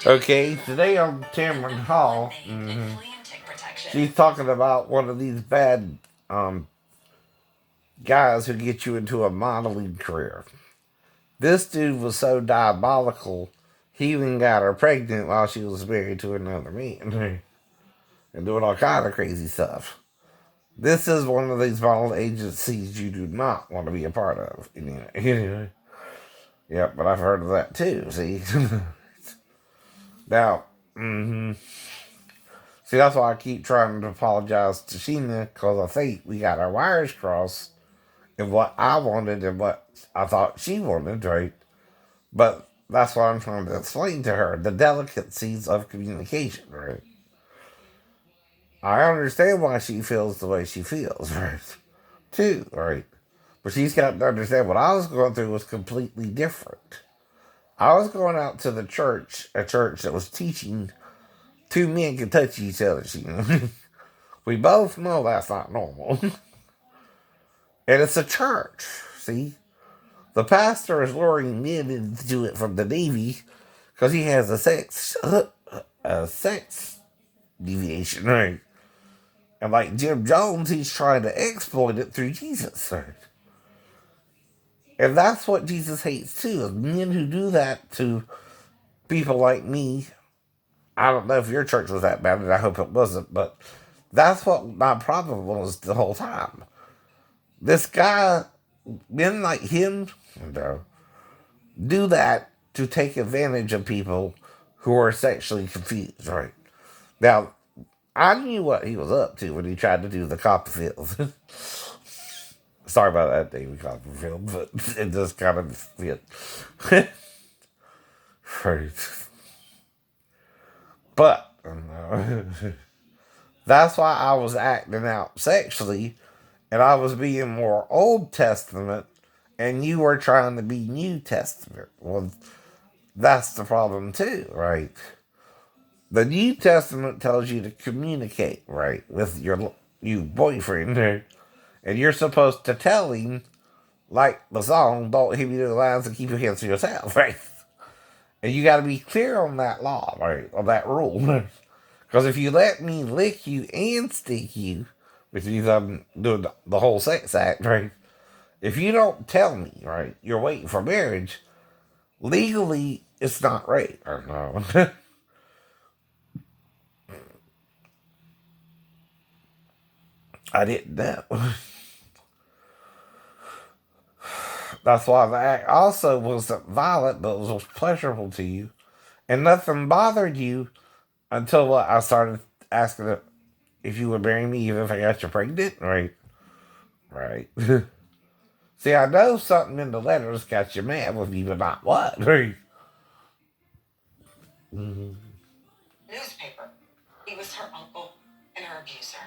Okay, today on Tameron Hall, she's talking about one of these bad um, guys who get you into a modeling career. This dude was so diabolical, he even got her pregnant while she was married to another man and doing all kind of crazy stuff. This is one of these model agencies you do not want to be a part of. Anyway. Yep, but I've heard of that too, see? Now, see, that's why I keep trying to apologize to Sheena, because I think we got our wires crossed in what I wanted and what I thought she wanted, right? But that's what I'm trying to explain to her, the delicacies of communication, right? I understand why she feels the way she feels, right? Too, right? But she's got to understand what I was going through was completely different. I was going out to the church, a church that was teaching two men can touch each other, you know. We both know that's not normal. And it's a church, see? The pastor is luring men into it from the Navy because he has a sex deviation, right? And like Jim Jones, he's trying to exploit it through Jesus, right? And that's what Jesus hates too, is men who do that to people like me. I don't know if your church was that bad, and I hope it wasn't, but that's what my problem was the whole time. This guy, men like him, do that to take advantage of people who are sexually confused, right? Now, I knew what he was up to when he tried to do the Copperfield. Sorry about that, David Copperfield, but it just kind of fit. Right. But, that's why I was acting out sexually, and I was being more Old Testament, and you were trying to be New Testament. Well, that's the problem too, right? The New Testament tells you to communicate, right, with your boyfriend, right? And you're supposed to tell him, like the song, don't hit me to the lines and keep your hands to yourself, right? And you got to be clear on that law, right, on that rule. Because if you let me lick you and stick you, which means I'm doing the whole sex act, right? If you don't tell me, right, you're waiting for marriage, legally, it's not rape. Or no. I didn't know. That's why the act also wasn't violent, but was pleasurable to you. And nothing bothered you until I started asking if you would marry me even if I got you pregnant, right? Right. See, I know something in the letters got you mad with me, but not what, right? Mm-hmm. Newspaper. He was her uncle and her abuser.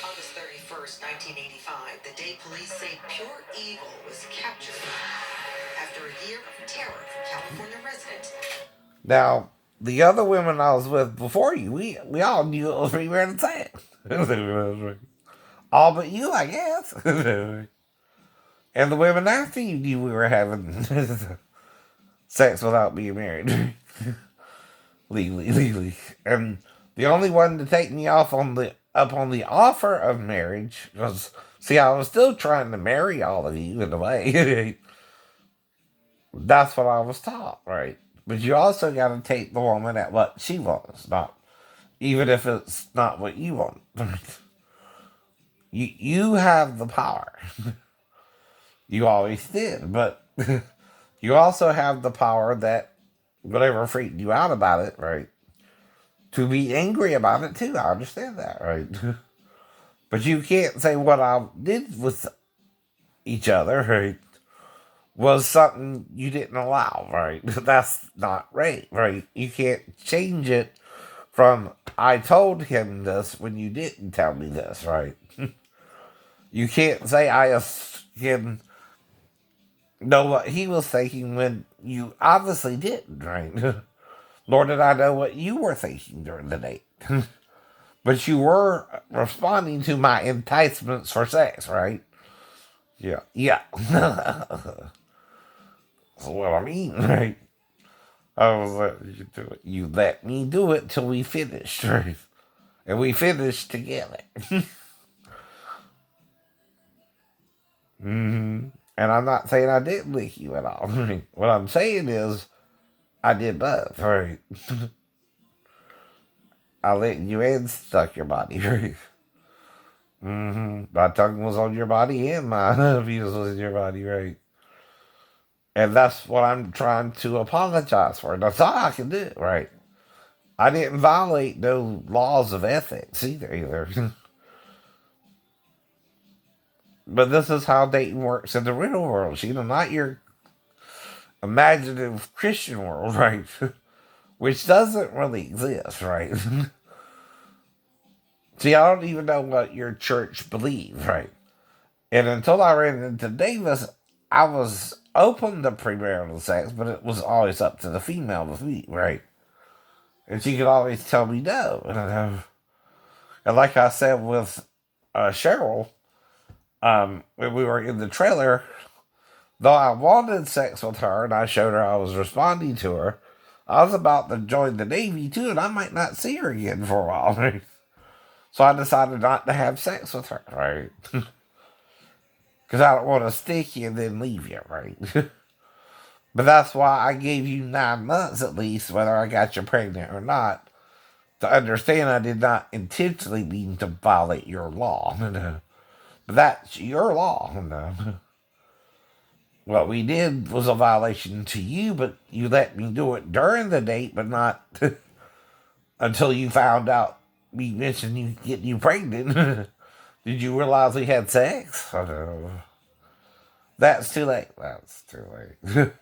August 31st, 1985, the day police say pure evil was captured after a year of terror for California residents. Now, the other women I was with before you, we all knew it was me wearing the tag. All but you, I guess. And the women after you knew we were having sex without being married. Legally. And the only one to take me off on the offer of marriage was, see, I was still trying to marry all of you in a way. That's what I was taught, right? But you also got to take the woman at what she wants, not even if it's not what you want. You have the power. You always did, but you also have the power that whatever freaked you out about it, right? To be angry about it too. I understand that, right? But you can't say what I did with each other, right, was something you didn't allow, right? That's not right, right? You can't change it from I told him this when you didn't tell me this, right? You can't say I asked him know what he was thinking when you obviously didn't, right? Nor did I know what you were thinking during the date. But you were responding to my enticements for sex, right? Yeah. That's what I mean, right? I was like, you do it. You let me do it till we finished, right? And we finished together. And I'm not saying I didn't lick you at all. What I'm saying is I did both, right? I licked you and stuck your body, right? My tongue was on your body and my penis was in your body, right? And that's what I'm trying to apologize for. That's all I can do, right? I didn't violate no laws of ethics either. But this is how dating works in the real world. Not your imaginative Christian world, right? Which doesn't really exist, right? See, I don't even know what your church believes, right? And until I ran into Davis, I was open to premarital sex, but it was always up to the female with me, right? And she could always tell me no. And like I said with Cheryl, when we were in the trailer, though I wanted sex with her and I showed her I was responding to her, I was about to join the Navy too, and I might not see her again for a while, right? So I decided not to have sex with her, right? Because I don't want to stick you and then leave you, right? But that's why I gave you 9 months at least, whether I got you pregnant or not, to understand I did not intentionally mean to violate your law. But that's your law. What we did was a violation to you, but you let me do it during the date, but not until you found out me mentioned you getting you pregnant. Did you realize we had sex? I don't know. That's too late. That's too late.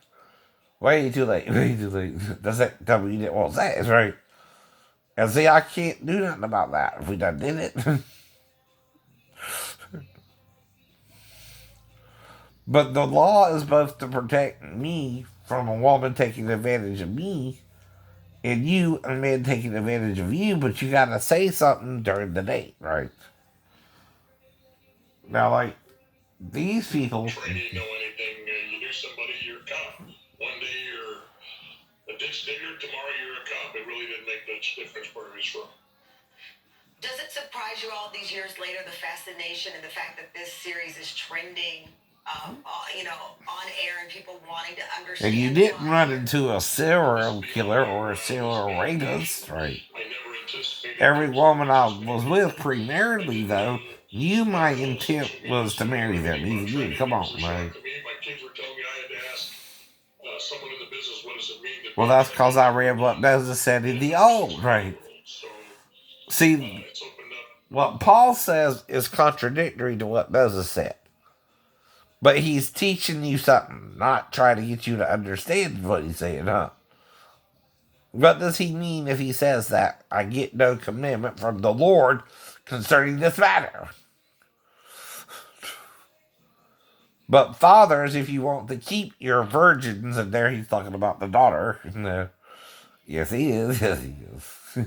Way too late. Way too late. Does that tell me you didn't want sex, right? And see, I can't do nothing about that if we done did it. But the law is both to protect me from a woman taking advantage of me and you, a man taking advantage of you, but you gotta say something during the date, right? Now, like, these people. Training, know anything, you knew somebody, you're a cop. One day you're a ditch digger, tomorrow you're a cop. It really didn't make much difference where he was from. Does it surprise you all these years later, the fascination and the fact that this series is trending, on air and people wanting to understand? And you didn't run into a serial killer or a serial rapist, right? Every woman I was with premaritally, though, knew my intent was to marry them. Even you, come on, right? My kids were telling me I had to ask someone in the business, what does it mean? Well, that's because I read what Moses said in the old, right? See, what Paul says is contradictory to what Moses said. But he's teaching you something, not trying to get you to understand what he's saying, huh? What does he mean if he says that? I get no commandment from the Lord concerning this matter. But fathers, if you want to keep your virgins, and there he's talking about the daughter. Yes, he is. Yes, he is.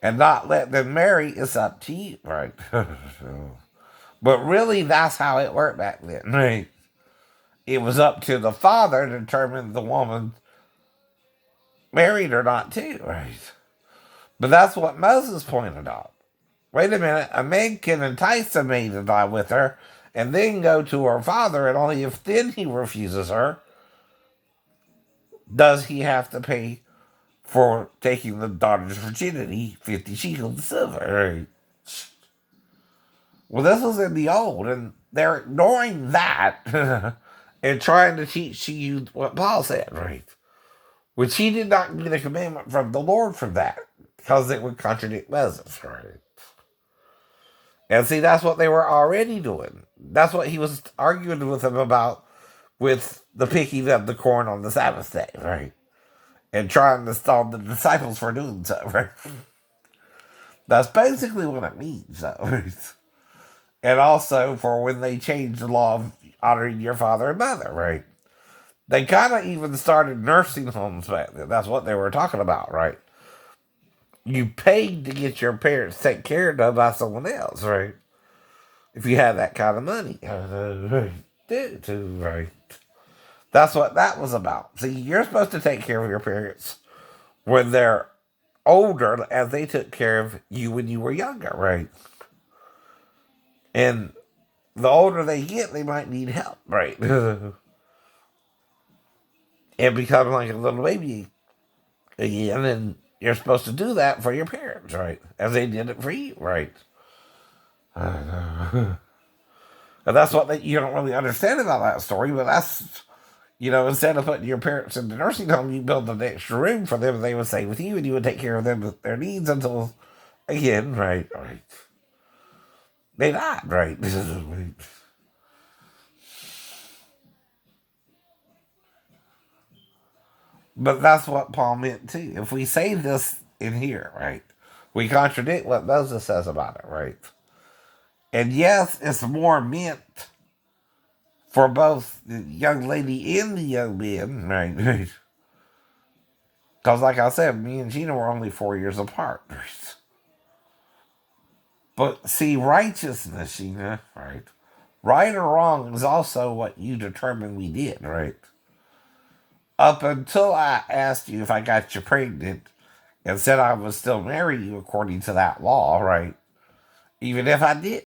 And not let them marry, it's up to you, right? But really, that's how it worked back then, right? It was up to the father to determine the woman married or not, too, right? But that's what Moses pointed out. Wait a minute, a man can entice a maid to lie with her and then go to her father, and only if then he refuses her does he have to pay for taking the daughter's virginity 50 shekels of silver, right? Well, this was in the old, and they're ignoring that and trying to teach you what Paul said, right? Which he did not get a commandment from the Lord for that, because it would contradict Moses, right? And see, that's what they were already doing. That's what he was arguing with them about with the picking of the corn on the Sabbath day, right? And trying to stop the disciples for doing so, right? That's basically what it means, though. Right? And also for when they changed the law of honoring your father and mother, right? They kind of even started nursing homes back then. That's what they were talking about, right? You paid to get your parents taken care of by someone else, right? If you have that kind of money. Right. That's what that was about. See, you're supposed to take care of your parents when they're older, as they took care of you when you were younger, right? And the older they get, they might need help, right? And become like a little baby again, and you're supposed to do that for your parents, right? As they did it for you, right? And that's what you don't really understand about that story, but that's, instead of putting your parents in the nursing home, you build an extra room for them, and they would stay with you, and you would take care of them with their needs until, again, right. They died, right? But that's what Paul meant too. If we say this in here, right, we contradict what Moses says about it, right? And yes, it's more meant for both the young lady and the young man, right? Because, like I said, me and Gina were only 4 years apart. Right? But see, righteousness, Gina, right? Right or wrong is also what you determine we did, right? Up until I asked you if I got you pregnant and said I would still marry you according to that law, right? Even if I did,